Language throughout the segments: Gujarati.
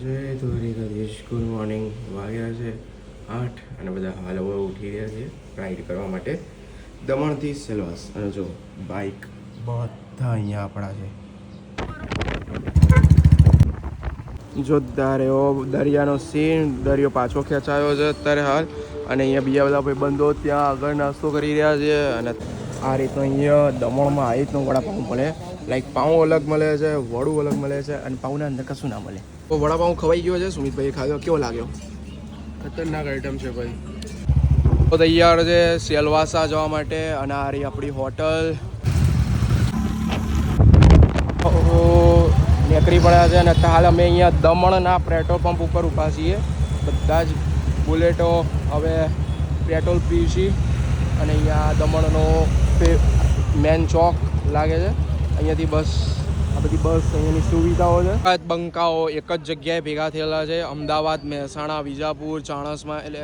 જય દ્વારિકાધીશ. Good morning. વાગ્યા છે 8 અને બધા હાલ હવે ઉઠી રહ્યા છે રાઈડ કરવા માટે દમણથી સેલવાસ. અને જો બાઇક બધા અહીંયા આપણા છે. જોરદાર એવો દરિયાનો સીન. દરિયો પાછો ખેંચાયો છે અત્યારે હાલ. અને અહીંયા બીજા બધા ભાઈબંધો ત્યાં આગળ નાસ્તો કરી રહ્યા છે. અને આ રીતનો અહીંયા દમણમાં આ રીતનો વડાપાઉં મળે. લાઈક પાઉં અલગ મળે છે, વડું અલગ મળે છે અને પાઉંના અંદર કશું ના મળે. તો વડાપાઉં ખવાઈ ગયો છે. સુમિતભાઈ ખાધો, કેવો લાગ્યો? ખતરનાક આઈટમ છે ભાઈ. તો તૈયાર છે સેલવાસા જવા માટે. અને આ રહી આપણી હોટલ. નીકળી પડ્યા છે અને હાલ અમે અહીંયા દમણના પેટ્રોલ પંપ ઉપર ઊભા છીએ. બધા જ બુલેટો હવે પેટ્રોલ પીવી. અને અહીંયા દમણનો મેન ચોક લાગે છે. અહીંયાથી બસ, આ બધી બસ અહીંયાની સુવિધાઓ છે. બંકાઓ એક જ જગ્યાએ ભેગા થયેલા છે. અમદાવાદ, મહેસાણા, વિજાપુર, ચાણસમાં, એટલે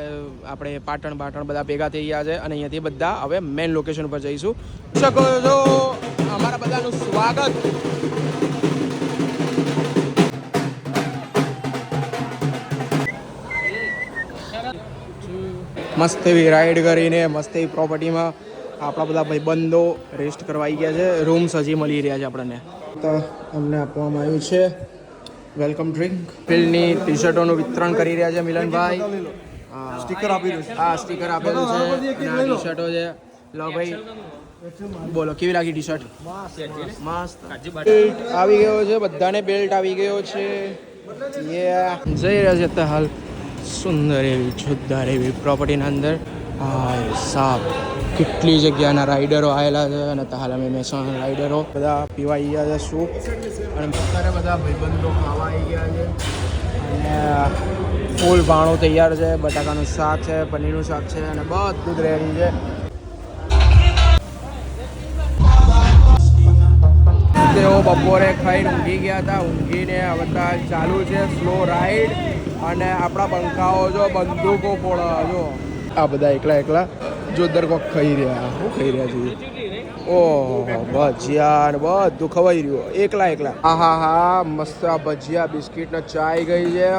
આપણે પાટણ બધા ભેગા થઈ ગયા છે. અને અહીંયાથી બધા હવે મેન લોકેશન પર જઈશું. શકો છો અમારા બધાનું સ્વાગત. મસ્ત એવી રાઈડ કરીને મસ્ત એવી પ્રોપર્ટીમાં આપણા બધા ભાઈબંધો રેસ્ટ કરવા આવી ગયા છે. રૂમ્સ હજી મળી રહ્યા છે આપણને. તો અમને આપવામાં આવ્યું છે વેલકમ ડ્રિંક. ફિલ્ડની ટી શર્ટોનું વિતરણ કરી રહ્યા છે મિલનભાઈ. સ્ટીકર આપી રહ્યું છે. હા, સ્ટીકર આપેલું છે. અને ટી શર્ટો છે. લો ભાઈ, બોલો કેવી લાગી ટી શર્ટ? મસ્ત. બેલ્ટ આવી ગયો છે, બધાને બેલ્ટ આવી ગયો છે. જઈ રહ્યા છે હાલ સુંદર એવી જોરદાર એવી પ્રોપર્ટીના અંદર. હા સાહેબ, કેટલી જગ્યાના રાઈડરો આવેલા છે. અને હાલ અમે મહેસાણા રાઈડરો બધા પીવા આવી ગયા છે સૂપ. અને અત્યારે બધા ભાઈબંધો ખાવા આવી ગયા છે. અને ફૂલ ભાણું તૈયાર છે. બટાકાનું શાક છે, પનીરનું શાક છે અને બધું જ રેડી છે. તેઓ બપોરે ખાઈને ઊંઘી ગયા હતા. ઊંઘીને હવે ચાલુ છે સ્લો રાઈડ. અને આપણા બંકાઓ જો બંદૂકો ફોડવા જો. આ બધા એકલા જોરદાર કોક ખાઈ રહ્યા. શું ખાઈ રહ્યા છે? ઓહો, ભજીયા ને બધું ખવાઈ રહ્યું એકલા. હા મસ્ત. આ ભજીયા, બિસ્કિટ ને ચાય ગઈ છે.